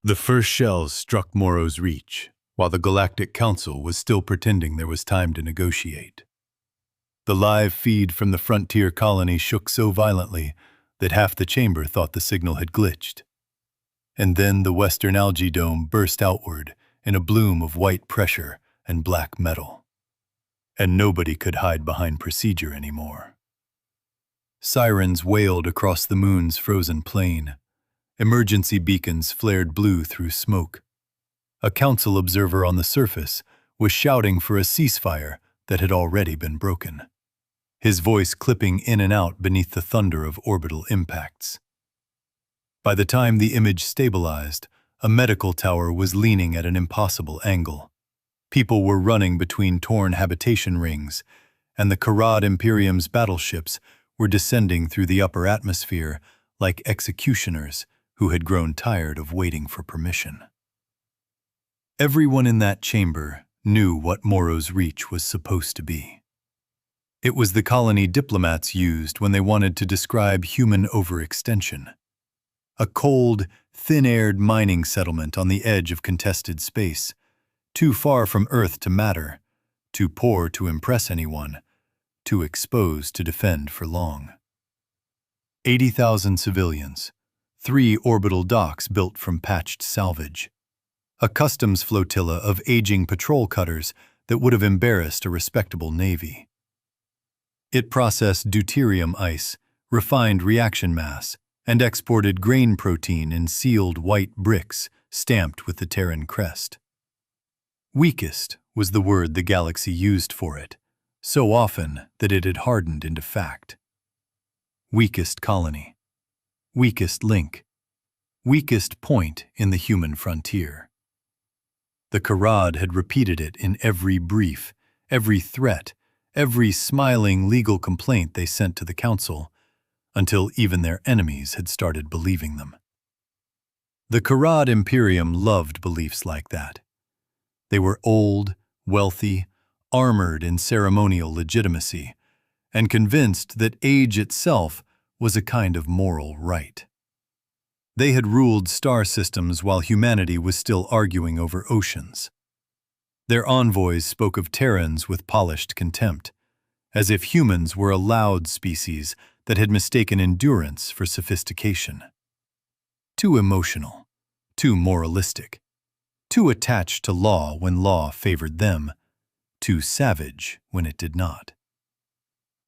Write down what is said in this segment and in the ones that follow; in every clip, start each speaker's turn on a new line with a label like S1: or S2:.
S1: The first shells struck Morrow's Reach, while the Galactic Council was still pretending there was time to negotiate. The live feed from the frontier colony shook so violently that half the chamber thought the signal had glitched. And then the western algae dome burst outward in a bloom of white pressure and black metal. And nobody could hide behind procedure anymore. Sirens wailed across the moon's frozen plain. Emergency beacons flared blue through smoke. A council observer on the surface was shouting for a ceasefire that had already been broken, his voice clipping in and out beneath the thunder of orbital impacts. By the time the image stabilized, a medical tower was leaning at an impossible angle. People were running between torn habitation rings, and the Karad Imperium's battleships were descending through the upper atmosphere like executioners who had grown tired of waiting for permission. Everyone in that chamber knew what Morrow's Reach was supposed to be. It was the colony diplomats used when they wanted to describe human overextension. A cold, thin-aired mining settlement on the edge of contested space, too far from Earth to matter, too poor to impress anyone, too exposed to defend for long. 80,000 civilians, 3 orbital docks built from patched salvage, a customs flotilla of aging patrol cutters that would have embarrassed a respectable navy. It processed deuterium ice, refined reaction mass, and exported grain protein in sealed white bricks stamped with the Terran crest. Weakest was the word the galaxy used for it, so often that it had hardened into fact. Weakest colony. Weakest link. Weakest point in the human frontier. The Karad had repeated it in every brief, every threat, every smiling legal complaint they sent to the Council, until even their enemies had started believing them. The Karad Imperium loved beliefs like that. They were old, wealthy, armored in ceremonial legitimacy, and convinced that age itself was a kind of moral right. They had ruled star systems while humanity was still arguing over oceans. Their envoys spoke of Terrans with polished contempt, as if humans were a loud species that had mistaken endurance for sophistication. Too emotional, too moralistic, too attached to law when law favored them, too savage when it did not.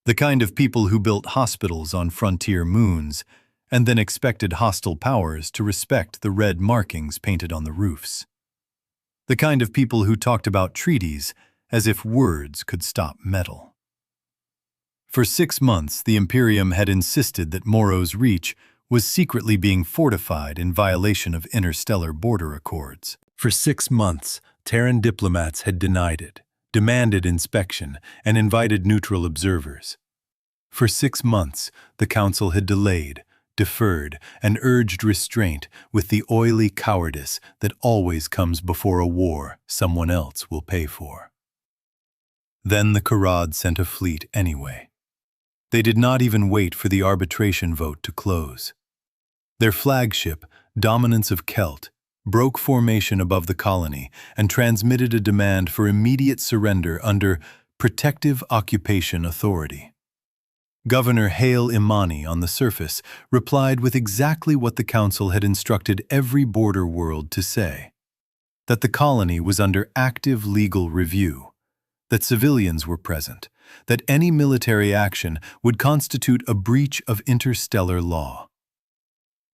S1: The kind of people who built hospitals on frontier moons and then expected hostile powers to respect the red markings painted on the roofs. The kind of people who talked about treaties as if words could stop metal. For 6 months, the Imperium had insisted that Morrow's Reach was secretly being fortified in violation of interstellar border accords. For 6 months, Terran diplomats had denied it, demanded inspection, and invited neutral observers. For 6 months, the Council had delayed, deferred, and urged restraint with the oily cowardice that always comes before a war someone else will pay for. Then the Karad sent a fleet anyway. They did not even wait for the arbitration vote to close. Their flagship, Dominance of Kelt, broke formation above the colony and transmitted a demand for immediate surrender under Protective Occupation Authority. Governor Hale Imani on the surface replied with exactly what the Council had instructed every border world to say, that the colony was under active legal review, that civilians were present, that any military action would constitute a breach of interstellar law.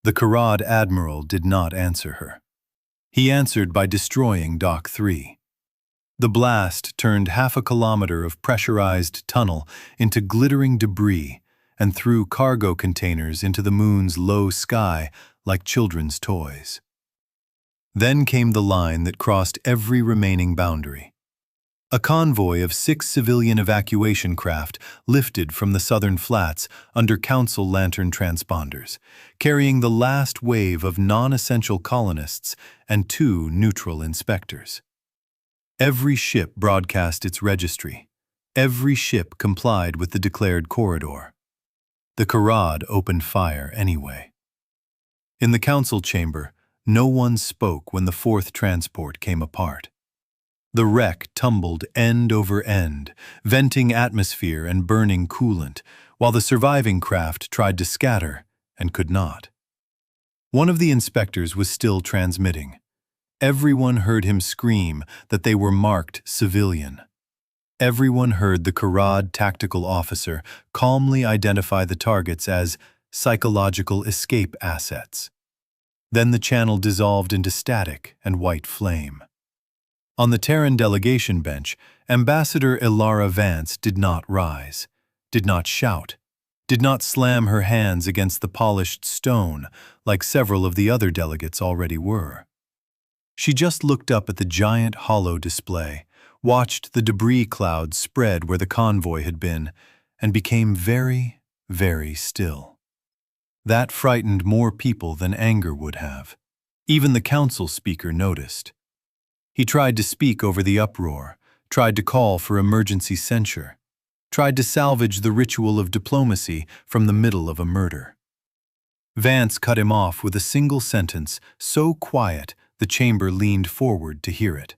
S1: The Karad admiral did not answer her. He answered by destroying Dock 3. The blast turned half a kilometer of pressurized tunnel into glittering debris and threw cargo containers into the moon's low sky like children's toys. Then came the line that crossed every remaining boundary. A convoy of 6 civilian evacuation craft lifted from the southern flats under Council lantern transponders, carrying the last wave of non-essential colonists and 2 neutral inspectors. Every ship broadcast its registry. Every ship complied with the declared corridor. The Karad opened fire anyway. In the Council chamber, No one spoke when the fourth transport came apart. The wreck tumbled end over end, venting atmosphere and burning coolant, while the surviving craft tried to scatter and could not. One of the inspectors was still transmitting. Everyone heard him scream that they were marked civilian. Everyone heard the Karad tactical officer calmly identify the targets as psychological escape assets. Then the channel dissolved into static and white flame. On the Terran delegation bench, Ambassador Ilara Vance did not rise, did not shout, did not slam her hands against the polished stone like several of the other delegates already were. She just looked up at the giant hollow display, watched the debris cloud spread where the convoy had been, and became very, very still. That frightened more people than anger would have. Even the council speaker noticed. He tried to speak over the uproar, tried to call for emergency censure, tried to salvage the ritual of diplomacy from the middle of a murder. Vance cut him off with a single sentence so quiet the chamber leaned forward to hear it.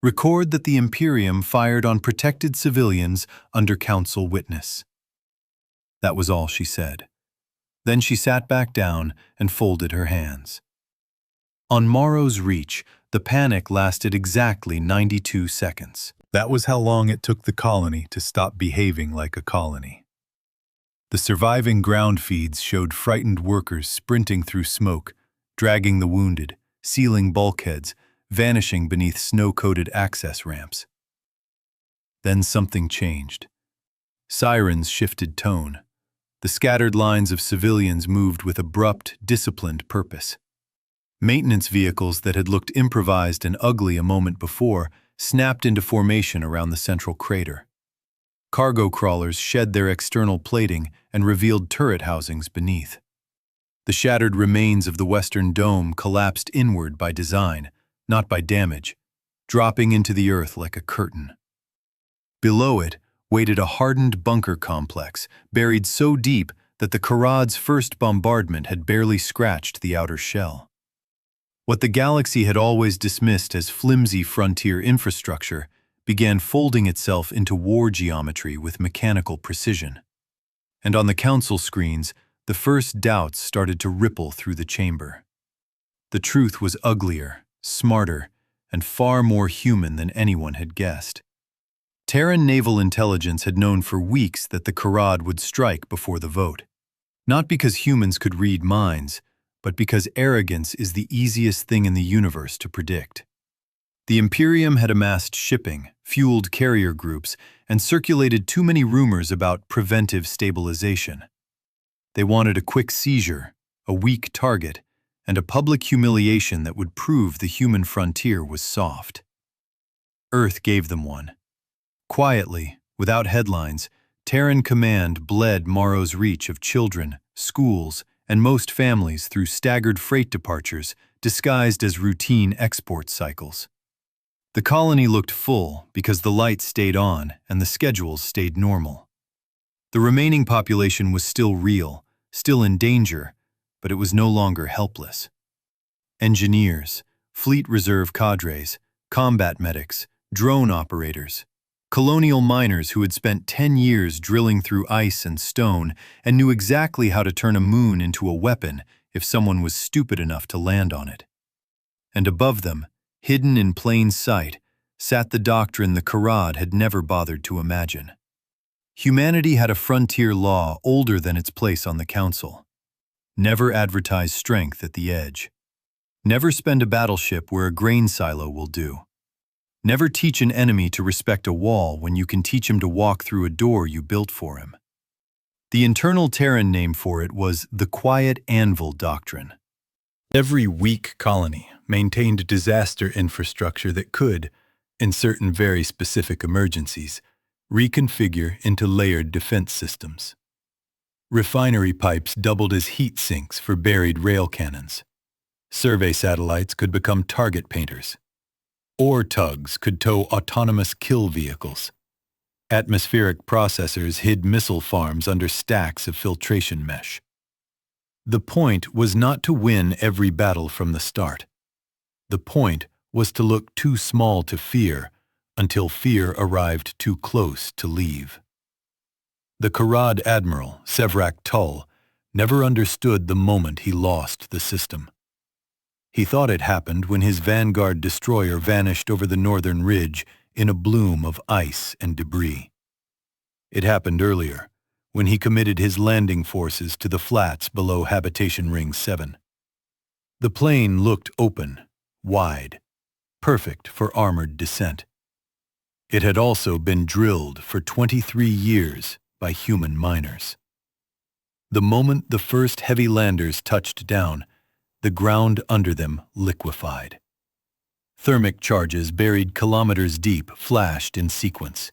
S1: Record that the Imperium fired on protected civilians under council witness. That was all she said. Then she sat back down and folded her hands. On Morrow's Reach, the panic lasted exactly 92 seconds. That was how long it took the colony to stop behaving like a colony. The surviving ground feeds showed frightened workers sprinting through smoke, dragging the wounded, sealing bulkheads, vanishing beneath snow-coated access ramps. Then something changed. Sirens shifted tone. The scattered lines of civilians moved with abrupt, disciplined purpose. Maintenance vehicles that had looked improvised and ugly a moment before snapped into formation around the central crater. Cargo crawlers shed their external plating and revealed turret housings beneath. The shattered remains of the western dome collapsed inward by design, not by damage, dropping into the earth like a curtain. Below it waited a hardened bunker complex, buried so deep that the Karad's first bombardment had barely scratched the outer shell. What the galaxy had always dismissed as flimsy frontier infrastructure began folding itself into war geometry with mechanical precision. And on the council screens, the first doubts started to ripple through the chamber. The truth was uglier, smarter, and far more human than anyone had guessed. Terran naval intelligence had known for weeks that the Karad would strike before the vote. Not because humans could read minds, but because arrogance is the easiest thing in the universe to predict. The Imperium had amassed shipping, fueled carrier groups, and circulated too many rumors about preventive stabilization. They wanted a quick seizure, a weak target, and a public humiliation that would prove the human frontier was soft. Earth gave them one. Quietly, without headlines, Terran command bled Morrow's Reach of children, schools, and most families through staggered freight departures disguised as routine export cycles. The colony looked full because the lights stayed on and the schedules stayed normal. The remaining population was still real, still in danger, but it was no longer helpless. Engineers, fleet reserve cadres, combat medics, drone operators, colonial miners who had spent 10 years drilling through ice and stone and knew exactly how to turn a moon into a weapon if someone was stupid enough to land on it. And above them, hidden in plain sight, sat the doctrine the Karad had never bothered to imagine. Humanity had a frontier law older than its place on the council. Never advertise strength at the edge. Never spend a battleship where a grain silo will do. Never teach an enemy to respect a wall when you can teach him to walk through a door you built for him. The internal Terran name for it was the Quiet Anvil Doctrine. Every weak colony maintained a disaster infrastructure that could, in certain very specific emergencies, reconfigure into layered defense systems. Refinery pipes doubled as heat sinks for buried rail cannons. Survey satellites could become target painters. Ore tugs could tow autonomous kill vehicles. Atmospheric processors hid missile farms under stacks of filtration mesh. The point was not to win every battle from the start. The point was to look too small to fear until fear arrived too close to leave. The Karad admiral, Sevrak Tull, never understood the moment he lost the system. He thought it happened when his Vanguard destroyer vanished over the northern ridge in a bloom of ice and debris. It happened earlier, when he committed his landing forces to the flats below Habitation Ring 7. The plain looked open, wide, perfect for armored descent. It had also been drilled for 23 years by human miners. The moment the first heavy landers touched down, the ground under them liquefied. Thermic charges buried kilometers deep flashed in sequence.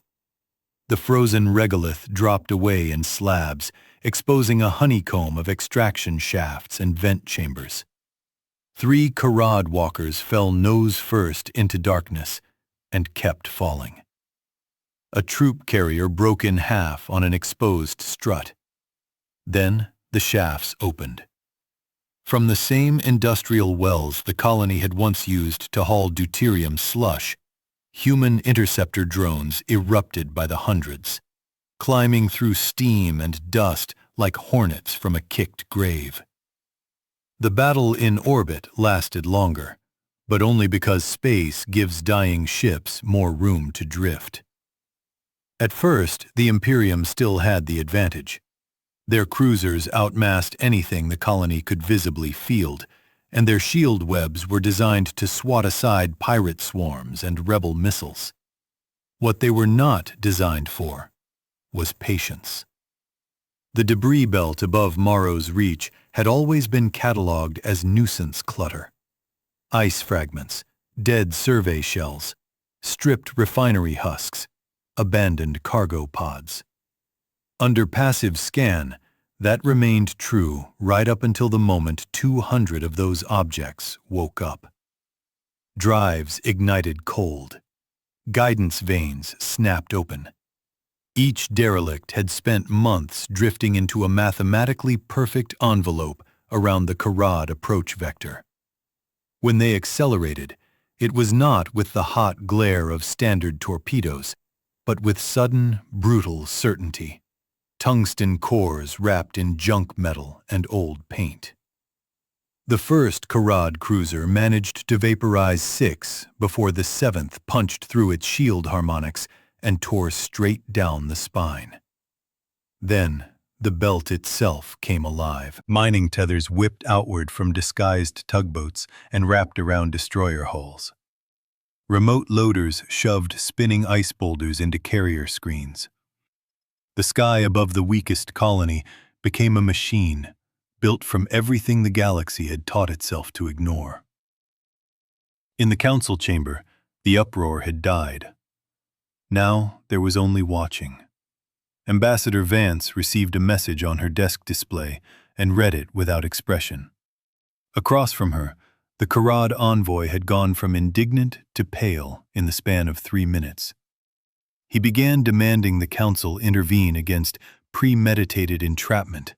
S1: The frozen regolith dropped away in slabs, exposing a honeycomb of extraction shafts and vent chambers. 3 Karad walkers fell nose first into darkness and kept falling. A troop carrier broke in half on an exposed strut. Then the shafts opened. From the same industrial wells the colony had once used to haul deuterium slush, human interceptor drones erupted by the hundreds, climbing through steam and dust like hornets from a kicked grave. The battle in orbit lasted longer, but only because space gives dying ships more room to drift. At first, the Imperium still had the advantage. Their cruisers outmassed anything the colony could visibly field, and their shield webs were designed to swat aside pirate swarms and rebel missiles. What they were not designed for was patience. The debris belt above Morrow's Reach had always been catalogued as nuisance clutter. Ice fragments, dead survey shells, stripped refinery husks, abandoned cargo pods. Under passive scan, that remained true right up until the moment 200 of those objects woke up. Drives ignited cold. Guidance vanes snapped open. Each derelict had spent months drifting into a mathematically perfect envelope around the Karad approach vector. When they accelerated, it was not with the hot glare of standard torpedoes, but with sudden, brutal certainty. Tungsten cores wrapped in junk metal and old paint. The first Karad cruiser managed to vaporize 6 before the 7th punched through its shield harmonics and tore straight down the spine. Then, the belt itself came alive. Mining tethers whipped outward from disguised tugboats and wrapped around destroyer hulls. Remote loaders shoved spinning ice boulders into carrier screens. The sky above the weakest colony became a machine, built from everything the galaxy had taught itself to ignore. In the council chamber, the uproar had died. Now there was only watching. Ambassador Vance received a message on her desk display and read it without expression. Across from her, the Karad envoy had gone from indignant to pale in the span of 3 minutes. He began demanding the council intervene against premeditated entrapment,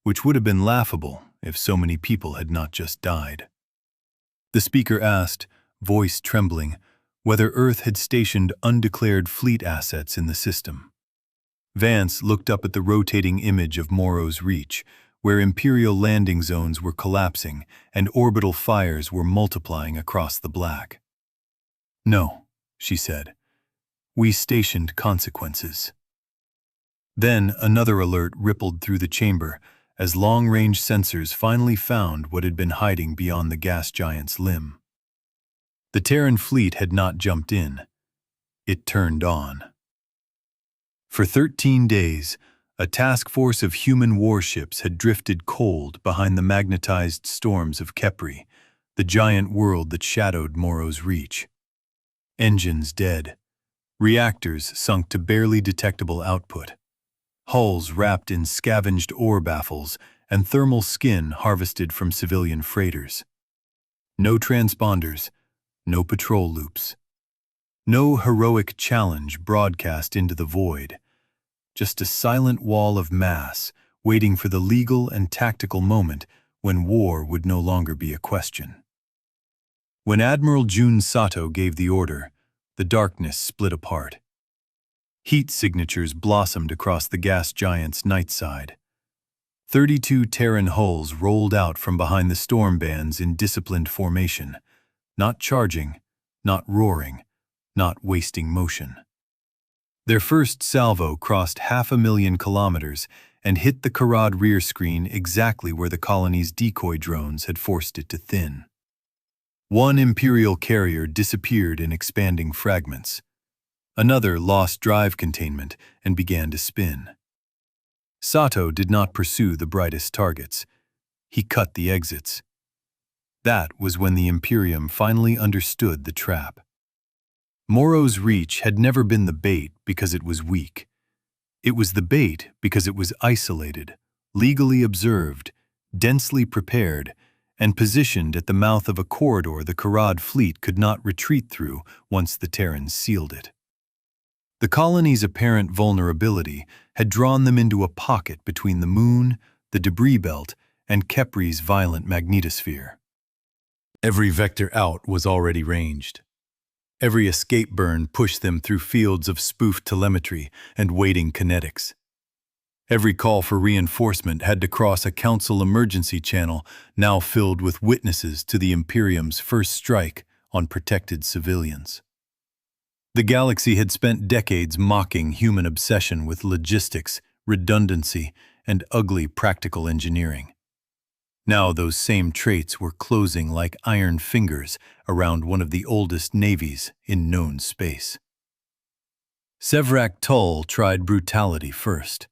S1: which would have been laughable if so many people had not just died. The speaker asked, voice trembling, whether Earth had stationed undeclared fleet assets in the system. Vance looked up at the rotating image of Morrow's Reach, where Imperial landing zones were collapsing and orbital fires were multiplying across the black. "No," she said. "We stationed consequences." Then another alert rippled through the chamber as long-range sensors finally found what had been hiding beyond the gas giant's limb. The Terran fleet had not jumped in. It turned on. For 13 days, a task force of human warships had drifted cold behind the magnetized storms of Kepri, the giant world that shadowed Morrow's Reach. Engines dead. Reactors sunk to barely detectable output. Hulls wrapped in scavenged ore baffles and thermal skin harvested from civilian freighters. No transponders, no patrol loops. No heroic challenge broadcast into the void. Just a silent wall of mass waiting for the legal and tactical moment when war would no longer be a question. When Admiral Jun Sato gave the order, the darkness split apart. Heat signatures blossomed across the gas giant's night side. 32 Terran hulls rolled out from behind the storm bands in disciplined formation, not charging, not roaring, not wasting motion. Their first salvo crossed 500,000 kilometers and hit the Karad rear screen exactly where the colony's decoy drones had forced it to thin. One Imperial carrier disappeared in expanding fragments. Another lost drive containment and began to spin. Sato did not pursue the brightest targets. He cut the exits. That was when the Imperium finally understood the trap. Morrow's reach had never been the bait because it was weak. It was the bait because it was isolated, legally observed, densely prepared, and positioned at the mouth of a corridor the Karad fleet could not retreat through once the Terrans sealed it. The colony's apparent vulnerability had drawn them into a pocket between the moon, the debris belt, and Kepri's violent magnetosphere. Every vector out was already ranged. Every escape burn pushed them through fields of spoofed telemetry and waiting kinetics. Every call for reinforcement had to cross a Council emergency channel now filled with witnesses to the Imperium's first strike on protected civilians. The galaxy had spent decades mocking human obsession with logistics, redundancy, and ugly practical engineering. Now those same traits were closing like iron fingers around one of the oldest navies in known space. Sevrak Tull tried brutality first.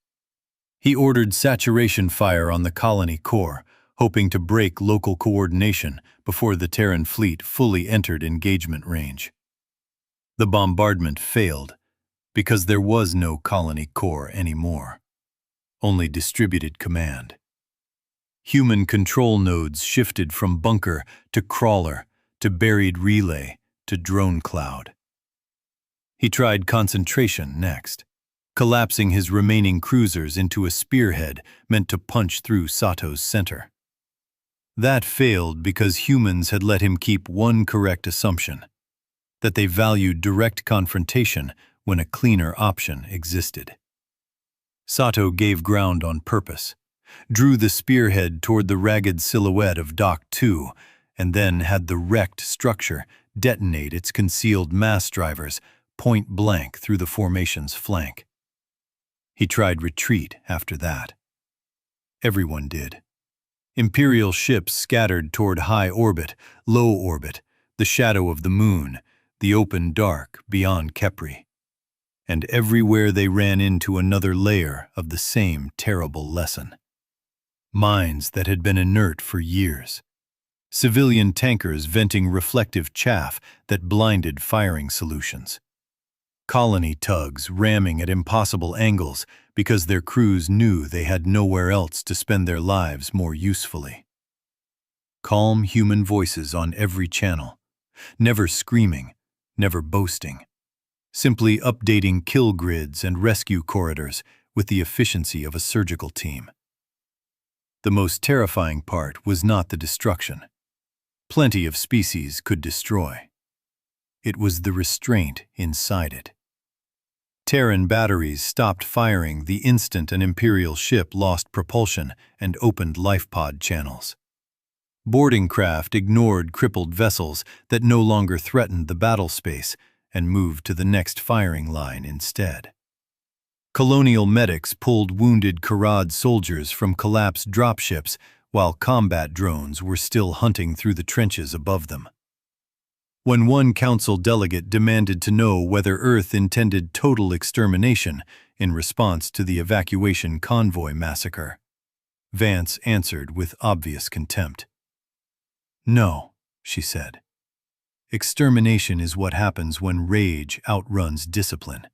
S1: He ordered saturation fire on the colony core, hoping to break local coordination before the Terran fleet fully entered engagement range. The bombardment failed because there was no colony core anymore, only distributed command. Human control nodes shifted from bunker to crawler to buried relay to drone cloud. He tried concentration next, collapsing his remaining cruisers into a spearhead meant to punch through Sato's center. That failed because humans had let him keep one correct assumption, that they valued direct confrontation when a cleaner option existed. Sato gave ground on purpose, drew the spearhead toward the ragged silhouette of Dock 2, and then had the wrecked structure detonate its concealed mass drivers point blank through the formation's flank. He tried retreat after that. Everyone did. Imperial ships scattered toward high orbit, low orbit, the shadow of the moon, the open dark beyond Kepri. And everywhere they ran into another layer of the same terrible lesson. Mines that had been inert for years. Civilian tankers venting reflective chaff that blinded firing solutions. Colony tugs ramming at impossible angles because their crews knew they had nowhere else to spend their lives more usefully. Calm human voices on every channel, never screaming, never boasting, simply updating kill grids and rescue corridors with the efficiency of a surgical team. The most terrifying part was not the destruction. Plenty of species could destroy. It was the restraint inside it. Terran batteries stopped firing the instant an Imperial ship lost propulsion and opened lifepod channels. Boarding craft ignored crippled vessels that no longer threatened the battle space and moved to the next firing line instead. Colonial medics pulled wounded Karad soldiers from collapsed dropships while combat drones were still hunting through the trenches above them. When one council delegate demanded to know whether Earth intended total extermination in response to the evacuation convoy massacre, Vance answered with obvious contempt. "No," she said. "Extermination is what happens when rage outruns discipline.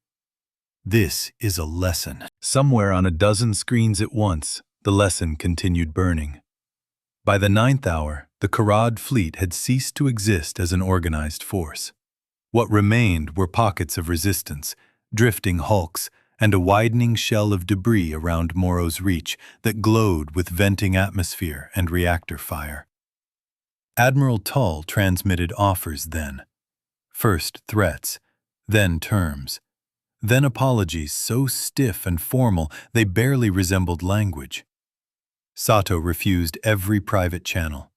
S1: This is a lesson." Somewhere on a dozen screens at once, the lesson continued burning. By the 9th hour, the Karad fleet had ceased to exist as an organized force. What remained were pockets of resistance, drifting hulks, and a widening shell of debris around Morrow's Reach that glowed with venting atmosphere and reactor fire. Admiral Tull transmitted offers then. First threats, then terms, then apologies so stiff and formal they barely resembled language. Sato refused every private channel.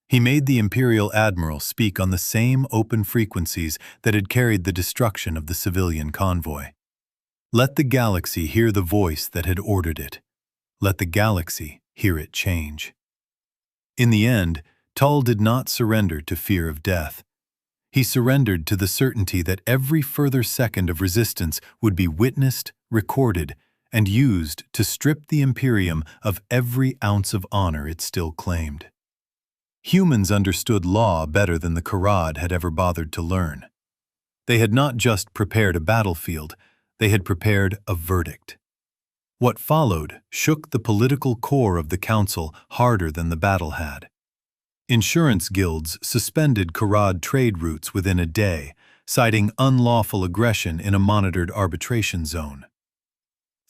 S1: He made the Imperial Admiral speak on the same open frequencies that had carried the destruction of the civilian convoy. Let the galaxy hear the voice that had ordered it. Let the galaxy hear it change. In the end, Tull did not surrender to fear of death. He surrendered to the certainty that every further second of resistance would be witnessed, recorded, and used to strip the Imperium of every ounce of honor it still claimed. Humans understood law better than the Kharad had ever bothered to learn. They had not just prepared a battlefield, they had prepared a verdict. What followed shook the political core of the Council harder than the battle had. Insurance guilds suspended Kharad trade routes within a day, citing unlawful aggression in a monitored arbitration zone.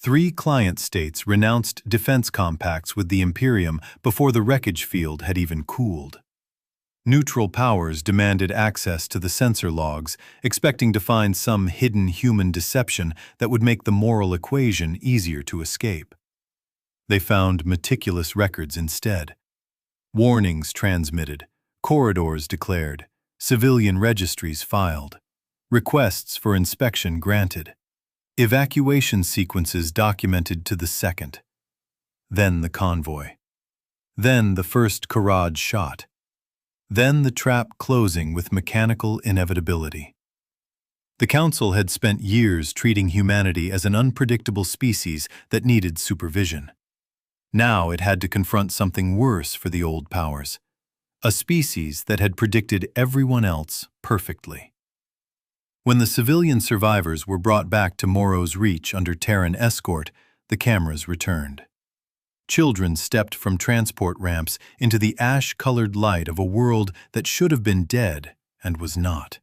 S1: 3 client states renounced defense compacts with the Imperium before the wreckage field had even cooled. Neutral powers demanded access to the sensor logs, expecting to find some hidden human deception that would make the moral equation easier to escape. They found meticulous records instead. Warnings transmitted, corridors declared, civilian registries filed, requests for inspection granted, evacuation sequences documented to the second. Then the convoy. Then the first Kharad shot. Then the trap closing with mechanical inevitability. The Council had spent years treating humanity as an unpredictable species that needed supervision. Now it had to confront something worse for the old powers, a species that had predicted everyone else perfectly. When the civilian survivors were brought back to Morrow's Reach under Terran escort, the cameras returned. Children stepped from transport ramps into the ash-colored light of a world that should have been dead and was not.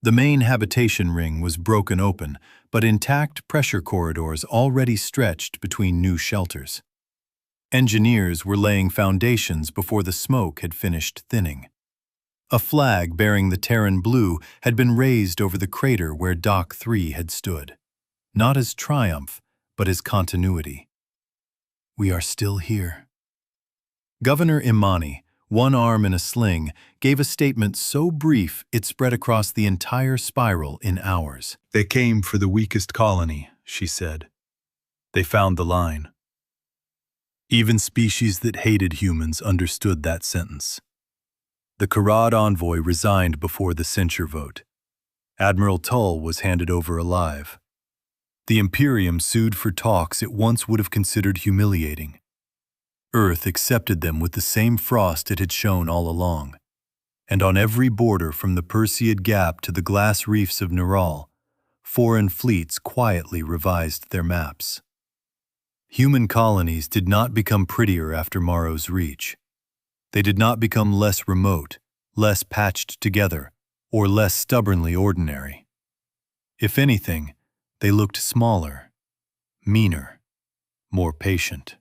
S1: The main habitation ring was broken open, but intact pressure corridors already stretched between new shelters. Engineers were laying foundations before the smoke had finished thinning. A flag bearing the Terran blue had been raised over the crater where Dock 3 had stood, not as triumph, but as continuity. We are still here. Governor Imani, one arm in a sling, gave a statement so brief it spread across the entire spiral in hours. They came for the weakest colony, she said. They found the line. Even species that hated humans understood that sentence. The Kharad envoy resigned before the censure vote. Admiral Tull was handed over alive. The Imperium sued for talks it once would have considered humiliating. Earth accepted them with the same frost it had shown all along. And on every border from the Perseid Gap to the glass reefs of Neural, foreign fleets quietly revised their maps. Human colonies did not become prettier after Morrow's Reach. They did not become less remote, less patched together, or less stubbornly ordinary. If anything, they looked smaller, meaner, more patient.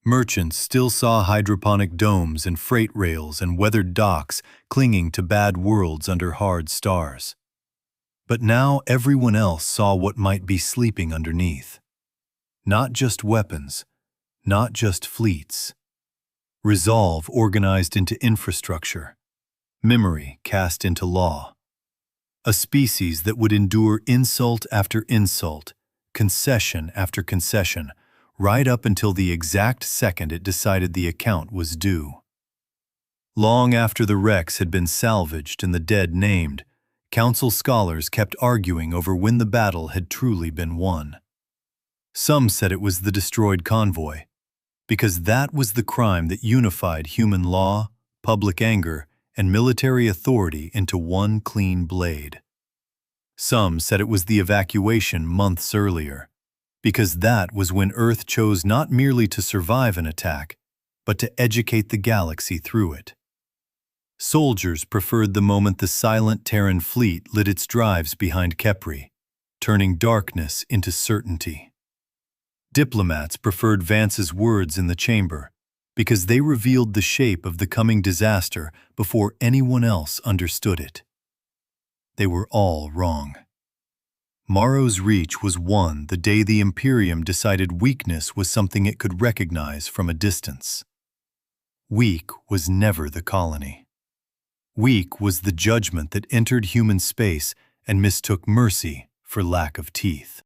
S1: Merchants still saw hydroponic domes and freight rails and weathered docks clinging to bad worlds under hard stars. But now everyone else saw what might be sleeping underneath. Not just weapons, not just fleets. Resolve organized into infrastructure, memory cast into law. A species that would endure insult after insult, concession after concession, right up until the exact second it decided the account was due. Long after the wrecks had been salvaged and the dead named, Council scholars kept arguing over when the battle had truly been won. Some said it was the destroyed convoy, because that was the crime that unified human law, public anger, and military authority into one clean blade. Some said it was the evacuation months earlier, because that was when Earth chose not merely to survive an attack, but to educate the galaxy through it. Soldiers preferred the moment the silent Terran fleet lit its drives behind Kepri, turning darkness into certainty. Diplomats preferred Vance's words in the chamber because they revealed the shape of the coming disaster before anyone else understood it. They were all wrong. Morrow's Reach was won the day the Imperium decided weakness was something it could recognize from a distance. Weak was never the colony. Weak was the judgment that entered human space and mistook mercy for lack of teeth.